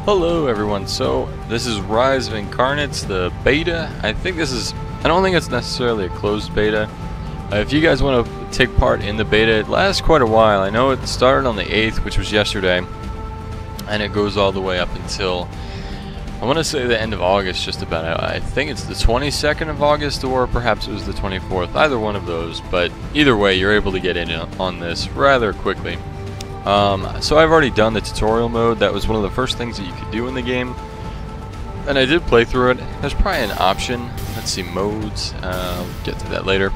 Hello everyone, so this is Rise of Incarnates, the beta. I don't think it's necessarily a closed beta. If you guys want to take part in the beta, it lasts quite a while. I know it started on the 8th, which was yesterday, and it goes all the way up until, I want to say the end of August, just about. I think it's the 22nd of August, or perhaps it was the 24th, either one of those, but either way, you're able to get in on this rather quickly. So I've already done the tutorial mode. That was one of the first things that you could do in the game, and I did play through it. There's probably an option. Let's see, modes. I'll get to that later.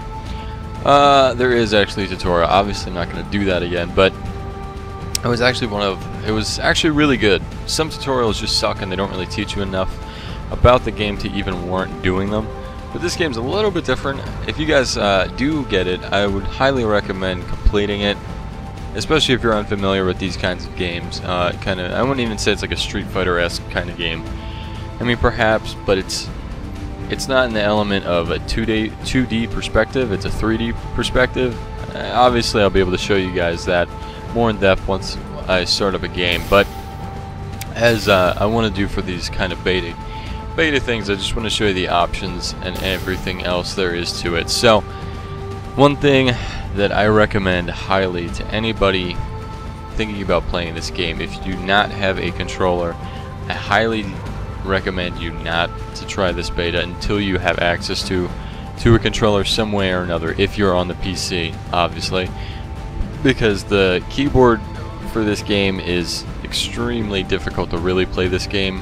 There is actually a tutorial. Obviously, I'm not going to do that again, but it was actually really good. Some tutorials just suck and they don't really teach you enough about the game to even warrant doing them. But this game's a little bit different. If you guys do get it, I would highly recommend completing it. Especially if you're unfamiliar with these kinds of games. I wouldn't even say it's like a Street Fighter-esque kind of game. I mean, perhaps, but it's not in the element of a 2D perspective. It's a 3D perspective. Obviously, I'll be able to show you guys that more in depth once I start up a game. But as I want to do for these kind of beta things, I just want to show you the options and everything else there is to it. So, one thing that I recommend highly to anybody thinking about playing this game, if you do not have a controller, I highly recommend you not to try this beta until you have access to a controller some way or another, if you're on the PC, obviously, because the keyboard for this game is extremely difficult to really play this game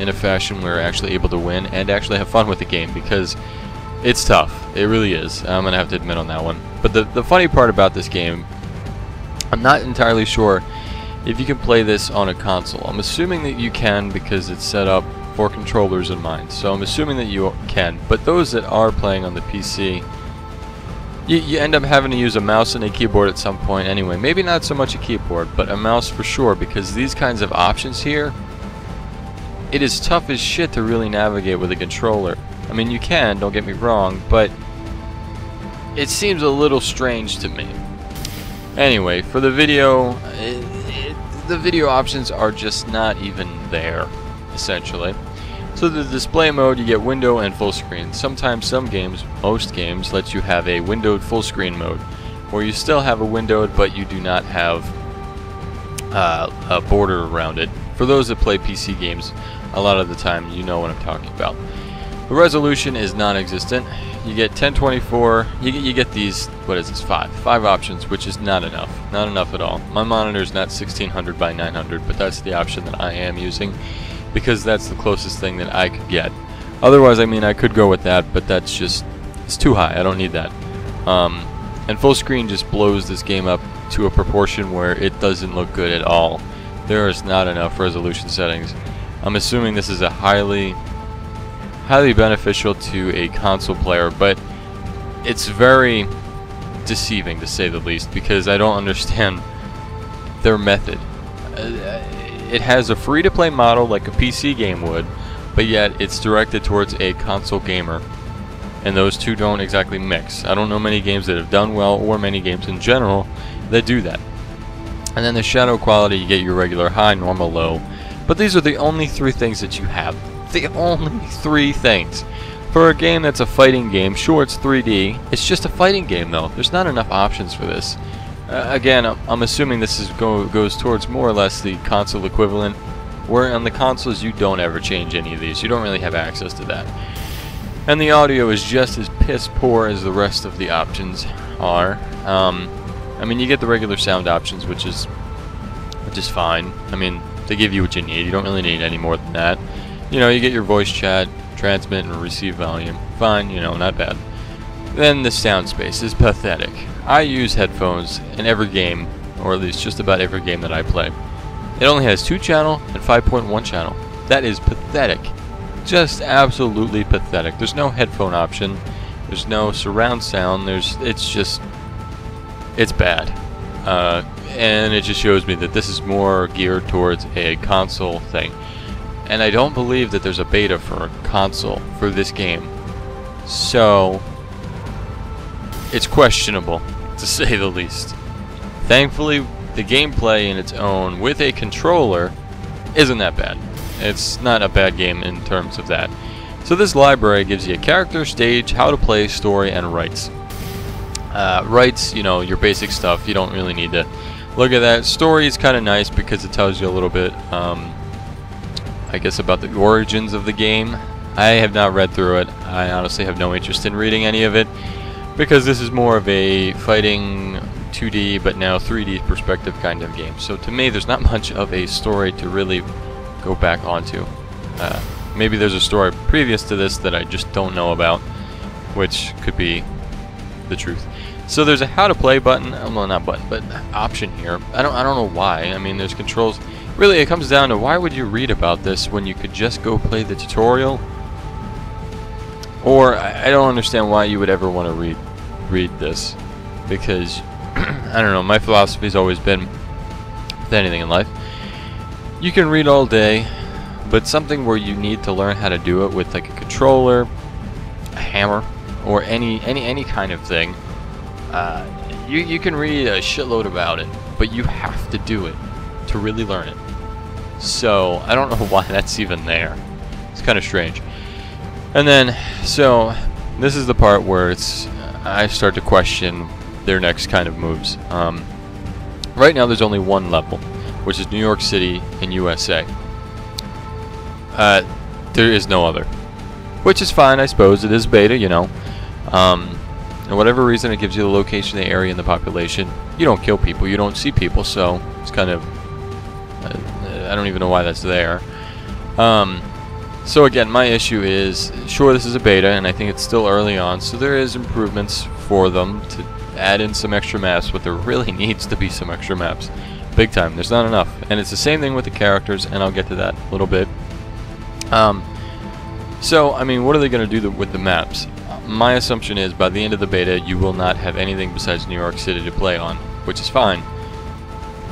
in a fashion where you're actually able to win and actually have fun with the game, because it's tough. It really is. I'm going to have to admit on that one. But the funny part about this game, I'm not entirely sure if you can play this on a console. I'm assuming that you can because it's set up for controllers in mind. So I'm assuming that you can. But those that are playing on the PC, you end up having to use a mouse and a keyboard at some point anyway. Maybe not so much a keyboard, but a mouse for sure, because these kinds of options here, it is tough as shit to really navigate with a controller. I mean, you can, don't get me wrong, but it seems a little strange to me. Anyway, for the video, the video options are just not even there, essentially. So the display mode, you get window and full screen. Sometimes some games, most games, let you have a windowed full screen mode, where you still have a windowed, but you do not have a border around it. For those that play PC games, a lot of the time, you know what I'm talking about. The resolution is non-existent. You get 1024. You get these. What is this? Five options, which is not enough. Not enough at all. My monitor is not 1600 by 900, but that's the option that I am using because that's the closest thing that I could get. Otherwise, I mean, I could go with that, but that's just, it's too high. I don't need that. And full screen just blows this game up to a proportion where it doesn't look good at all. There is not enough resolution settings. I'm assuming this is a highly beneficial to a console player, but it's very deceiving to say the least, because I don't understand their method. It has a free-to-play model like a PC game would, but yet it's directed towards a console gamer, and those two don't exactly mix. I don't know many games that have done well, or many games in general that do that. And then the shadow quality, you get your regular high, normal, low, but these are the only three things that you have. The only three things. For a game that's a fighting game, sure, it's 3D. It's just a fighting game, though. There's not enough options for this. Again, I'm assuming this goes towards more or less the console equivalent, where on the consoles you don't ever change any of these. You don't really have access to that. And the audio is just as piss poor as the rest of the options are. I mean, you get the regular sound options, which is fine. I mean, they give you what you need. You don't really need any more than that. You know, you get your voice chat, transmit and receive volume. Fine, you know, not bad. Then the sound space is pathetic. I use headphones in every game, or at least just about every game that I play. It only has 2-channel and 5.1 channel. That is pathetic. Just absolutely pathetic. There's no headphone option. There's no surround sound. It's bad. And it just shows me that this is more geared towards a console thing. And I don't believe that there's a beta for a console for this game. So, it's questionable, to say the least. Thankfully, the gameplay in its own with a controller isn't that bad. It's not a bad game in terms of that. So this library gives you a character, stage, how to play, story, and rights. Rights, you know, your basic stuff. You don't really need to look at that. Story is kind of nice because it tells you a little bit, I guess, about the origins of the game. I have not read through it. I honestly have no interest in reading any of it because this is more of a fighting 2D but now 3D perspective kind of game. So to me, there's not much of a story to really go back onto. Maybe there's a story previous to this that I just don't know about, which could be the truth. So there's a how to play button, well, not button, but option here. I don't know why. I mean, there's controls. Really, it comes down to why would you read about this when you could just go play the tutorial? Or I don't understand why you would ever want to read this, because I don't know. My philosophy's always been with anything in life, you can read all day, but something where you need to learn how to do it with like a controller, a hammer, or any kind of thing. You can read a shitload about it, but you have to do it to really learn it. So I don't know why that's even there. It's kind of strange. And then, so this is the part where I start to question their next kind of moves. Right now there's only one level, which is New York City in USA. There is no other, which is fine, I suppose. It is beta, you know. And whatever reason, it gives you the location, the area, and the population. You don't kill people, you don't see people, so it's kind of I don't even know why that's there. So again, my issue is, sure, this is a beta, and I think it's still early on, so there is improvements for them to add in some extra maps, but there really needs to be some extra maps. Big time. There's not enough. And it's the same thing with the characters, and I'll get to that a little bit. So, I mean, what are they going to do with the maps? My assumption is, by the end of the beta, you will not have anything besides New York City to play on, which is fine.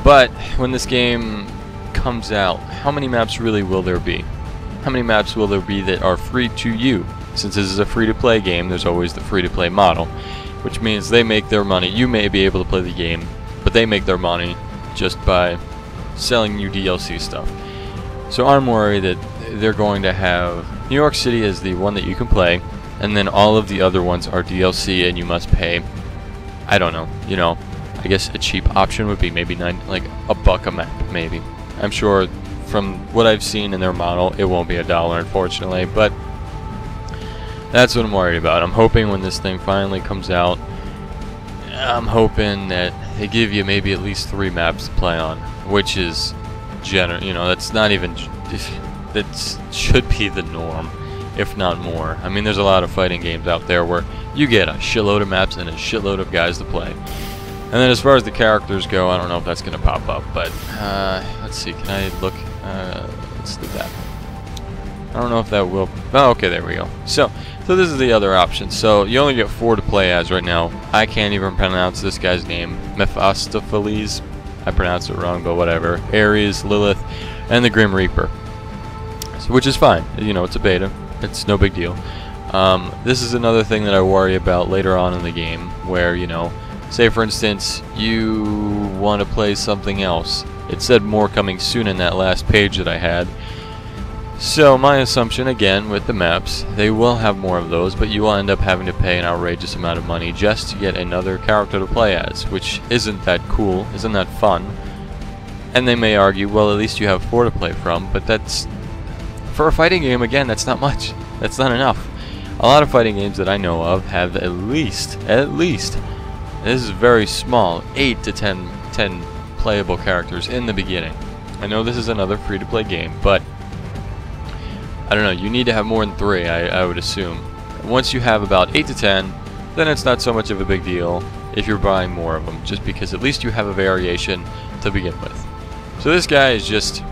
But when this game comes out, how many maps really will there be? How many maps will there be that are free to you? Since this is a free-to-play game, there's always the free-to-play model, which means they make their money. You may be able to play the game, but they make their money just by selling you DLC stuff. So I'm worried that they're going to have New York City as the one that you can play, and then all of the other ones are DLC and you must pay, I don't know, you know, I guess a cheap option would be maybe like $1 a map, maybe. I'm sure from what I've seen in their model, it won't be $1, unfortunately, but that's what I'm worried about. I'm hoping when this thing finally comes out, I'm hoping that they give you maybe at least 3 maps to play on, which is general, you know, that's not even, that should be the norm, if not more. I mean, there's a lot of fighting games out there where you get a shitload of maps and a shitload of guys to play. And then as far as the characters go, I don't know if that's going to pop up, but let's see, can I look? Let's do that. I don't know if that will. Oh, okay, there we go. So this is the other option. So you only get 4 to play as right now. I can't even pronounce this guy's name. Mephistopheles. I pronounced it wrong, but whatever. Ares, Lilith, and the Grim Reaper. So, which is fine. You know, it's a beta. It's no big deal. This is another thing that I worry about later on in the game, where, you know, say for instance, you want to play something else. It said more coming soon in that last page that I had. So my assumption, again, with the maps, they will have more of those, but you will end up having to pay an outrageous amount of money just to get another character to play as, which isn't that cool, isn't that fun. And they may argue, well, at least you have 4 to play from, but that's, for a fighting game, again, that's not much. That's not enough. A lot of fighting games that I know of have at least, this is very small, 8 to 10 playable characters in the beginning. I know this is another free-to-play game, but I don't know, you need to have more than 3, I would assume. Once you have about 8 to 10, then it's not so much of a big deal if you're buying more of them, just because at least you have a variation to begin with. So this guy is just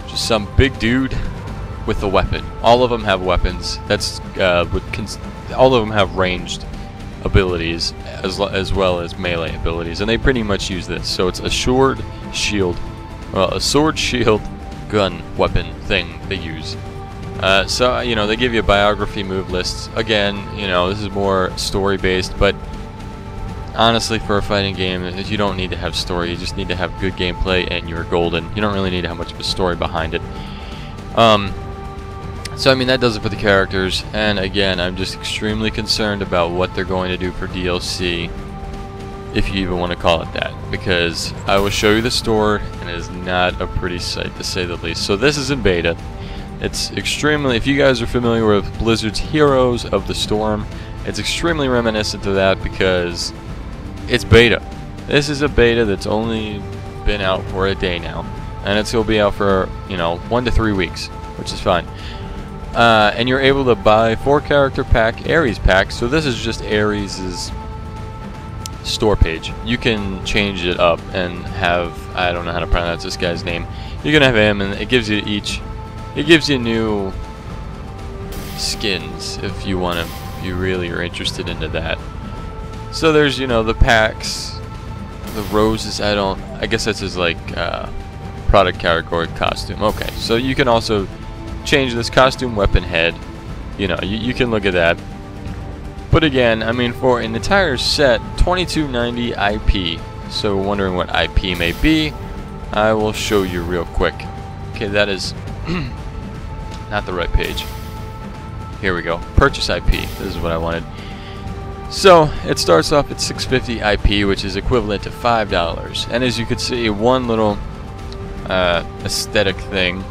some big dude with a weapon. All of them have weapons. That's all of them have ranged abilities as well as melee abilities, and they pretty much use this. So it's a sword, shield, a sword, shield, gun, weapon thing they use. So you know, they give you a biography move lists. Again, you know, this is more story based, but honestly, for a fighting game, you don't need to have story. You just need to have good gameplay, and you're golden. You don't really need to have much of a story behind it. So I mean, that does it for the characters. And again, I'm just extremely concerned about what they're going to do for DLC, if you even want to call it that, because I will show you the store, and it is not a pretty sight, to say the least. So this is in beta. It's extremely, if you guys are familiar with Blizzard's Heroes of the Storm, it's extremely reminiscent of that because it's beta. This is a beta that's only been out for a day now, and it's going to be out for, you know, 1 to 3 weeks, which is fine. And you're able to buy 4-character pack, Ares pack. So this is just Ares's store page. You can change it up and have, I don't know how to pronounce this guy's name. You can have him, and it gives you new skins if you want to. You really are interested into that. So there's, you know, the packs, the roses. I guess that's his like product category costume. Okay, so you can also change this costume, weapon, head. You know, you can look at that. But again, I mean, for an entire set, $22.90 IP. So wondering what IP may be, I will show you real quick. Okay, that is not the right page. Here we go. Purchase IP. This is what I wanted. So it starts off at $6.50 IP, which is equivalent to $5. And as you can see, one little aesthetic thing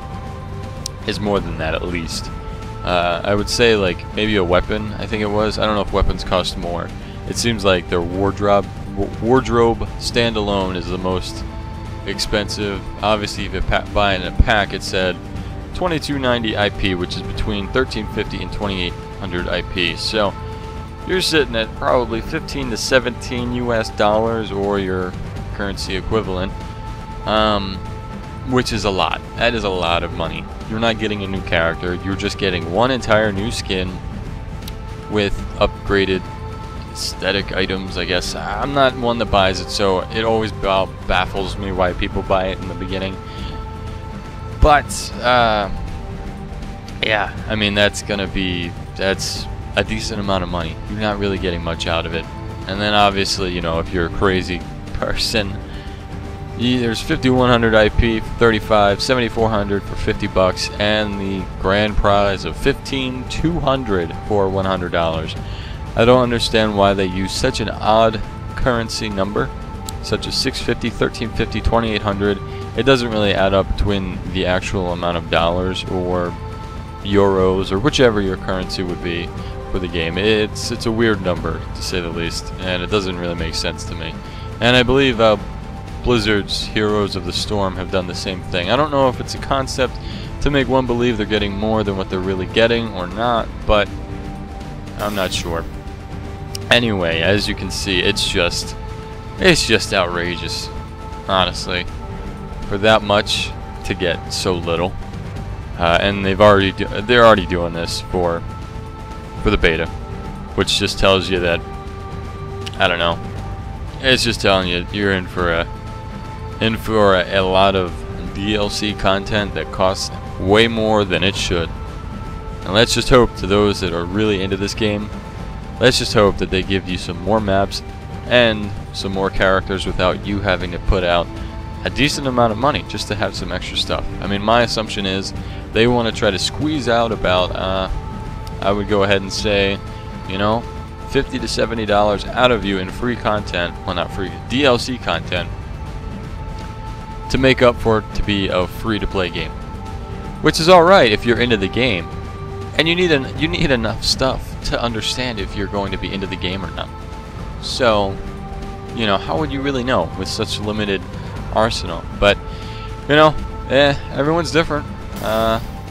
is more than that, at least. I would say like maybe a weapon. I think it was. I don't know if weapons cost more. It seems like their wardrobe standalone is the most expensive. Obviously, if you buy in a pack, it said $22.90 IP, which is between $13.50 and $2,800 IP. So you're sitting at probably 15 to 17 US dollars, or your currency equivalent, which is a lot. That is a lot of money. You're not getting a new character. You're just getting one entire new skin with upgraded aesthetic items, I guess. I'm not one that buys it, so it always baffles me why people buy it in the beginning. But yeah, I mean, that's a decent amount of money. You're not really getting much out of it. And then obviously, you know, if you're a crazy person, there's 5100 IP for $35, 7400 for $50, and the grand prize of 15200 for $100. I don't understand why they use such an odd currency number, such as 650, 1350, 2800. It doesn't really add up between the actual amount of dollars or euros or whichever your currency would be for the game. It's a weird number, to say the least, and it doesn't really make sense to me. And I believe Blizzard's Heroes of the Storm have done the same thing. I don't know if it's a concept to make one believe they're getting more than what they're really getting or not, but I'm not sure. Anyway, as you can see, it's just outrageous, honestly, for that much to get so little. And they're already doing this for the beta, which just tells you that, I don't know, it's just telling you you're in for a lot of DLC content that costs way more than it should. And let's just hope, to those that are really into this game, let's just hope that they give you some more maps and some more characters without you having to put out a decent amount of money just to have some extra stuff. I mean, my assumption is they want to try to squeeze out about, I would go ahead and say, you know, $50 to $70 out of you in free content, well, not free, DLC content, to make up for it to be a free-to-play game. Which is alright if you're into the game, and you need enough stuff to understand if you're going to be into the game or not. So, you know, how would you really know with such limited arsenal? But, you know, everyone's different.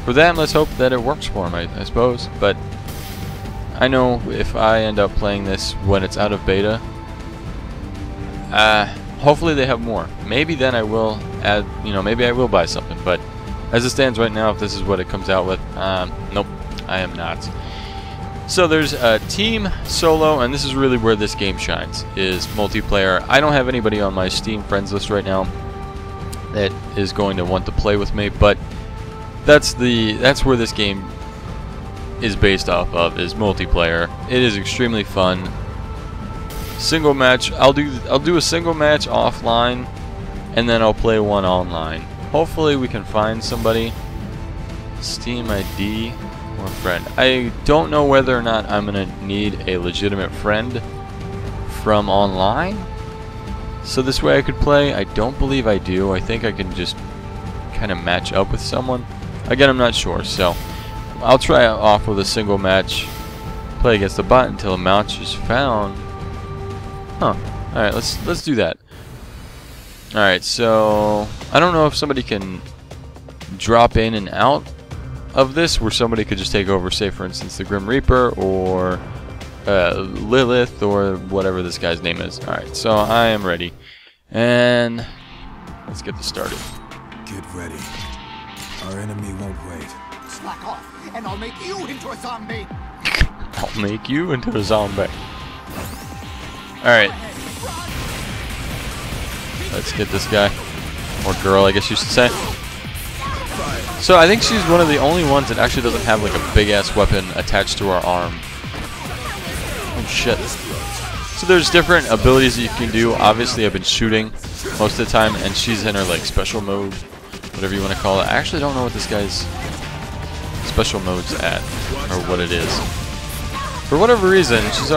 For them, let's hope that it works for them, I suppose. But I know if I end up playing this when it's out of beta, hopefully they have more. Maybe then I will add, you know, maybe I will buy something. But as it stands right now, if this is what it comes out with, nope, I am not. So there's team, solo, and this is really where this game shines, is multiplayer. I don't have anybody on my Steam friends list right now that is going to want to play with me, but that's where this game is based off of, is multiplayer. It is extremely fun. single match. I'll do a single match offline, and then I'll play one online. Hopefully we can find somebody. Steam ID or friend. I don't know whether or not I'm gonna need a legitimate friend from online, so this way I could play. I don't believe I do. I think I can just kind of match up with someone. Again, I'm not sure, so I'll try it off with a single match. Play against the bot until a match is found. Huh. Alright, let's do that. Alright, so I don't know if somebody can drop in and out of this, where somebody could just take over, say for instance the Grim Reaper or Lilith or whatever this guy's name is. Alright, so I am ready. And let's get this started. Get ready. Our enemy won't wait. Slack off, and I'll make you into a zombie. I'll make you into a zombie. Alright. Let's get this guy. Or girl, I guess you should say. So I think she's one of the only ones that actually doesn't have like a big ass weapon attached to her arm. Oh shit. So there's different abilities that you can do. Obviously I've been shooting most of the time, and she's in her like special mode, whatever you want to call it. I actually don't know what this guy's special mode's at, or what it is. For whatever reason, she's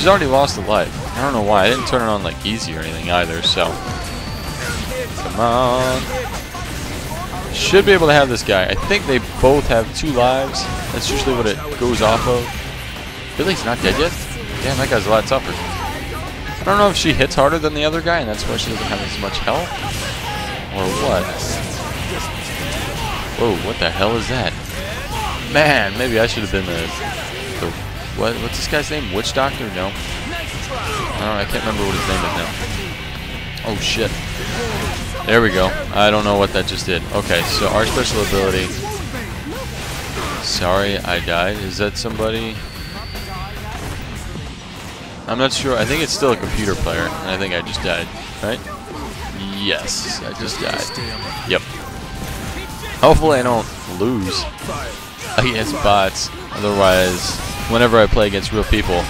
already lost a life. I don't know why. I didn't turn it on like easy or anything either, so come on. Should be able to have this guy. I think they both have 2 lives. That's usually what it goes off of. Really, he's not dead yet? Damn, that guy's a lot tougher. I don't know if she hits harder than the other guy, and that's why she doesn't have as much health, or what. Whoa, what the hell is that? Man, maybe I should have been the what's this guy's name? Witch Doctor? No. I can't remember what his name is now. Oh shit. There we go. I don't know what that just did. Okay, so our special ability. Sorry, I died. Is that somebody? I'm not sure. I think it's still a computer player, and I think I just died. Right? Yes, I just died. Yep. Hopefully I don't lose against bots. Otherwise, whenever I play against real people,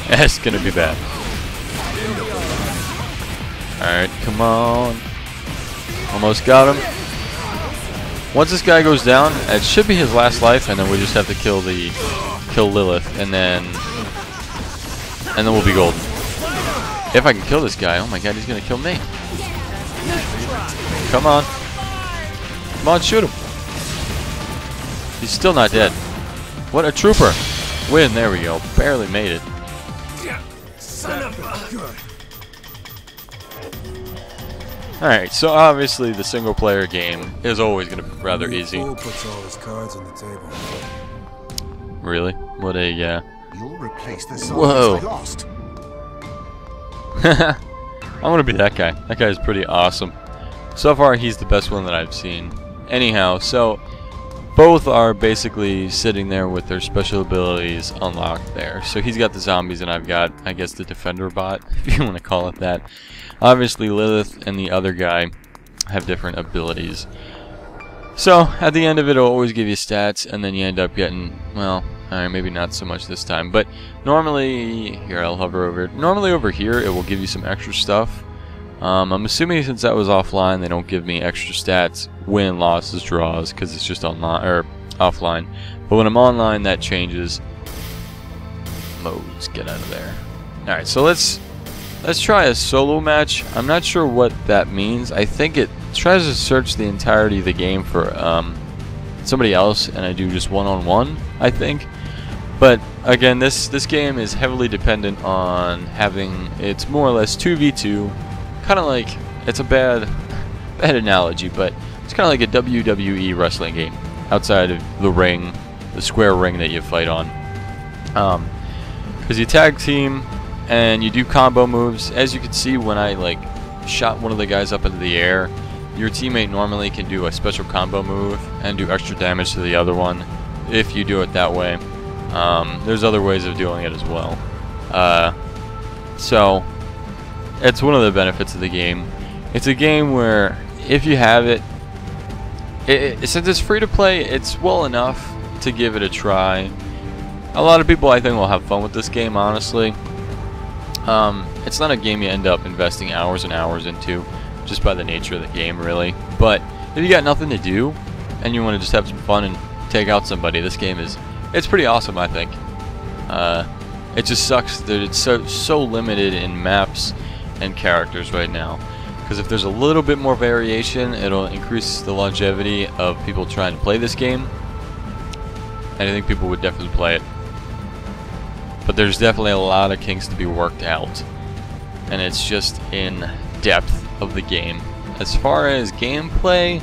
it's gonna be bad. Alright, come on. Almost got him. Once this guy goes down, it should be his last life, and then we just have to kill Lilith, and then we'll be golden. If I can kill this guy, oh my god, he's gonna kill me. Come on. Come on, shoot him. He's still not dead. What a trooper. Win, there we go. Barely made it. Alright, so obviously the single player game is always going to be rather easy. Puts all his cards on the table. Really? What a, You'll replace the whoa. I lost. I'm going to be that guy. That guy is pretty awesome. So far, he's the best one that I've seen. Anyhow, so both are basically sitting there with their special abilities unlocked there. So he's got the zombies, and I've got, I guess, the defender bot, if you want to call it that. Obviously, Lilith and the other guy have different abilities. So, at the end of it, it'll always give you stats, and then you end up getting, well, alright, maybe not so much this time, but normally, here, I'll hover over it. Normally over here, it will give you some extra stuff. I'm assuming since that was offline, they don't give me extra stats, win, losses, draws, because it's just online, or offline. But when I'm online, that changes. Modes, get out of there. Alright, so let's try a solo match. I'm not sure what that means. I think it tries to search the entirety of the game for somebody else, and I do just one-on-one, I think. But again, this game is heavily dependent on having, it's more or less 2v2, kind of like, it's a bad analogy, but it's kind of like a WWE wrestling game outside of the ring, the square ring that you fight on. Because you tag team and you do combo moves. As you can see, when I like shot one of the guys up into the air, your teammate normally can do a special combo move and do extra damage to the other one if you do it that way. There's other ways of doing it as well. So it's one of the benefits of the game. It's a game where if you have it, since it's free to play, it's well enough to give it a try. A lot of people, I think, will have fun with this game, honestly. It's not a game you end up investing hours and hours into, just by the nature of the game, really. But if you got nothing to do, and you want to just have some fun and take out somebody, this game it's pretty awesome, I think. It just sucks that it's so limited in maps and characters right now. Because if there's a little bit more variation, it'll increase the longevity of people trying to play this game. And I think people would definitely play it. But there's definitely a lot of kinks to be worked out. And it's just in depth of the game. As far as gameplay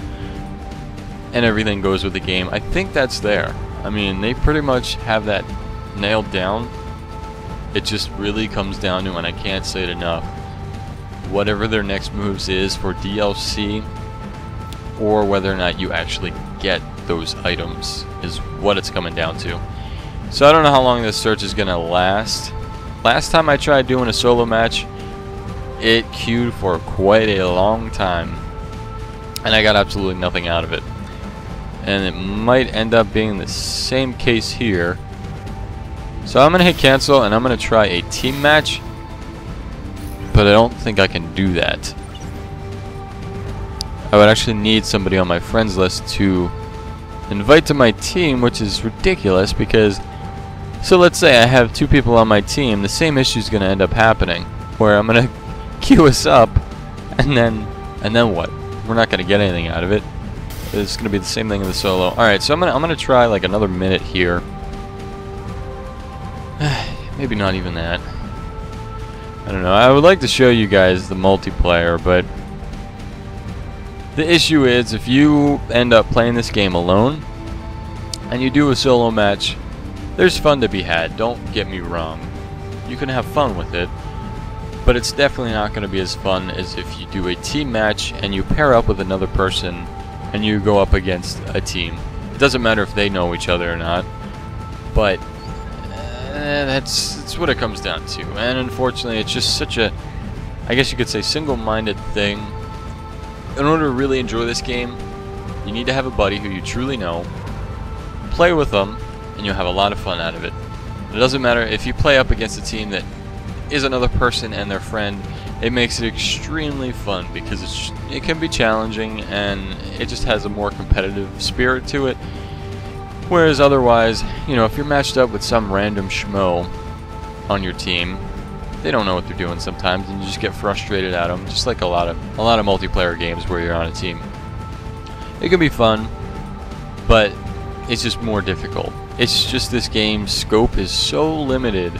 and everything goes with the game, I think that's there. I mean, they pretty much have that nailed down. It just really comes down to, and I can't say it enough, whatever their next moves is for DLC, or whether or not you actually get those items, is what it's coming down to. So I don't know how long this search is gonna last. Last time I tried doing a solo match, it queued for quite a long time, and I got absolutely nothing out of it. And it might end up being the same case here. So I'm gonna hit cancel, and I'm gonna try a team match, but I don't think I can do that. I would actually need somebody on my friends list to invite to my team, which is ridiculous because, so let's say I have 2 people on my team, the same issue is going to end up happening, where I'm going to queue us up, and then what? We're not going to get anything out of it. It's going to be the same thing in the solo. All right, so I'm gonna try like another minute here. Maybe not even that. I don't know. I would like to show you guys the multiplayer, but the issue is if you end up playing this game alone and you do a solo match, there's fun to be had. Don't get me wrong. You can have fun with it, but it's definitely not going to be as fun as if you do a team match and you pair up with another person and you go up against a team. It doesn't matter if they know each other or not, but that's what it comes down to. And unfortunately, it's just such a, I guess you could say, single-minded thing. In order to really enjoy this game, you need to have a buddy who you truly know, play with them, and you'll have a lot of fun out of it. It doesn't matter if you play up against a team that is another person and their friend. It makes it extremely fun because it can be challenging and it just has a more competitive spirit to it. Whereas otherwise, you know, if you're matched up with some random schmo on your team, they don't know what they're doing sometimes, and you just get frustrated at them, just like a lot of multiplayer games where you're on a team. It can be fun, but it's just more difficult. It's just this game's scope is so limited.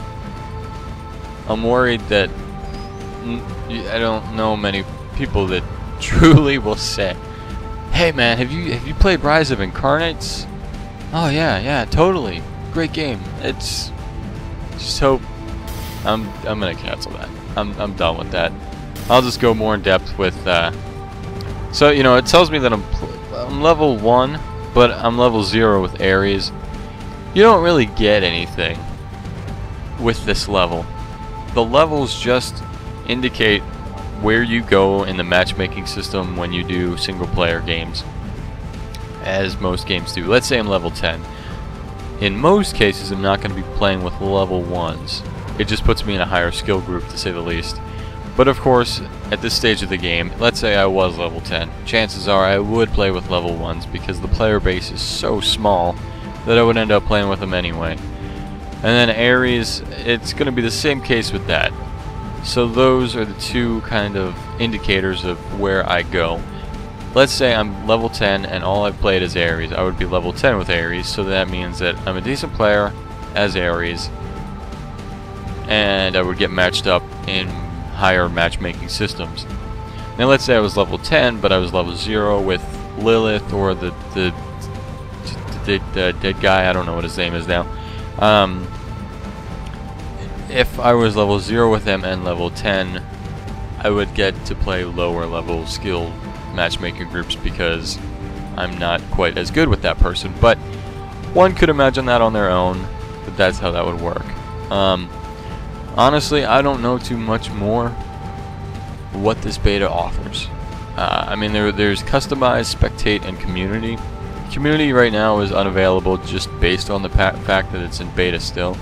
I'm worried that I don't know many people that truly will say, "Hey man, have you played Rise of Incarnates?" "Oh yeah, totally, great game." It's just hope. I'm gonna cancel that. I'm done with that. I'll just go more in depth with. So you know, it tells me that I'm level 1, but I'm level 0 with Ares. You don't really get anything with this level. The levels just indicate where you go in the matchmaking system when you do single-player games, as most games do. Let's say I'm level 10. In most cases, I'm not going to be playing with level 1s. It just puts me in a higher skill group, to say the least. But of course, at this stage of the game, let's say I was level 10, chances are I would play with level 1s because the player base is so small that I would end up playing with them anyway. And then Ares, it's going to be the same case with that. So those are the two kind of indicators of where I go. Let's say I'm level 10 and all I've played is Ares. I would be level 10 with Ares, so that means that I'm a decent player as Ares, and I would get matched up in higher matchmaking systems. Now let's say I was level 10, but I was level 0 with Lilith or the dead guy, I don't know what his name is now. If I was level 0 with him and level 10, I would get to play lower level skill matchmaking groups because I'm not quite as good with that person. But one could imagine that on their own, but that's how that would work. Honestly, I don't know too much more what this beta offers. I mean, there's customized, spectate, and community. Community right now is unavailable just based on the fact that it's in beta still.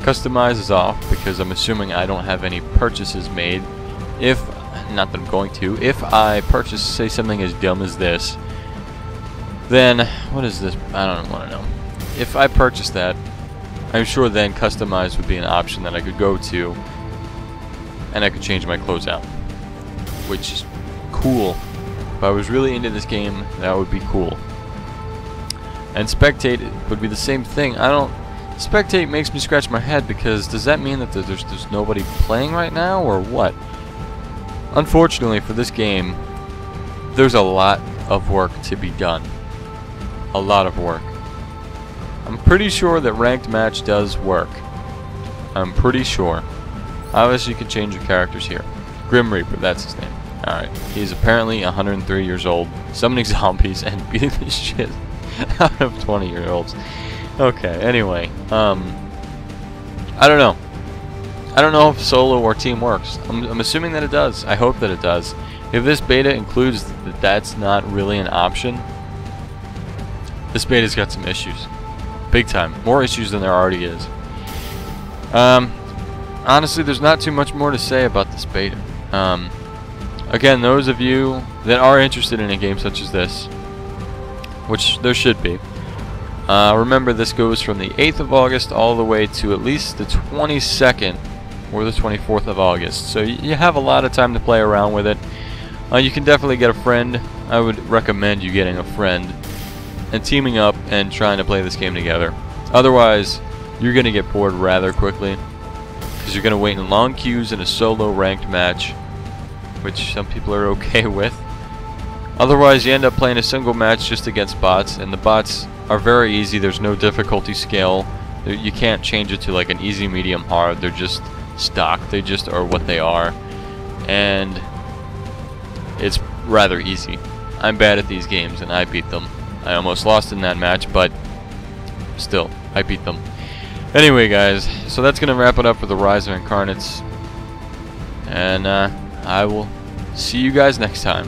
Customize is off because I'm assuming I don't have any purchases made. If, not that I'm going to, if I purchase, say, something as dumb as this, then, what is this? I don't want to know. If I purchase that, I'm sure then customize would be an option that I could go to, and I could change my clothes out, which is cool. If I was really into this game, that would be cool. And spectate would be the same thing. Spectate makes me scratch my head, because does that mean that there's nobody playing right now, or what? Unfortunately for this game, there's a lot of work to be done. A lot of work. I'm pretty sure that ranked match does work. I'm pretty sure. Obviously you can change your characters here. Grim Reaper, that's his name. Alright, he's apparently 103 years old, summoning zombies and beating the shit out of 20-year-olds. Okay, anyway, I don't know. I don't know if solo or team works. I'm assuming that it does. I hope that it does. If this beta includes that that's not really an option, this beta's got some issues. Big time. More issues than there already is. Honestly, there's not too much more to say about this beta. Again, those of you that are interested in a game such as this, which there should be, remember this goes from the 8th of August all the way to at least the 22nd or the 24th of August. So you have a lot of time to play around with it. You can definitely get a friend. I would recommend you getting a friend and teaming up and trying to play this game together. Otherwise, you're going to get bored rather quickly, because you're going to wait in long queues in a solo ranked match, which some people are okay with. Otherwise, you end up playing a single match just against bots, and the bots are very easy. There's no difficulty scale. You can't change it to like an easy, medium, hard. They're just stock. They just are what they are, and it's rather easy. I'm bad at these games, and I beat them. I almost lost in that match, but still, I beat them. Anyway, guys, so that's going to wrap it up for the Rise of Incarnates, and I will see you guys next time.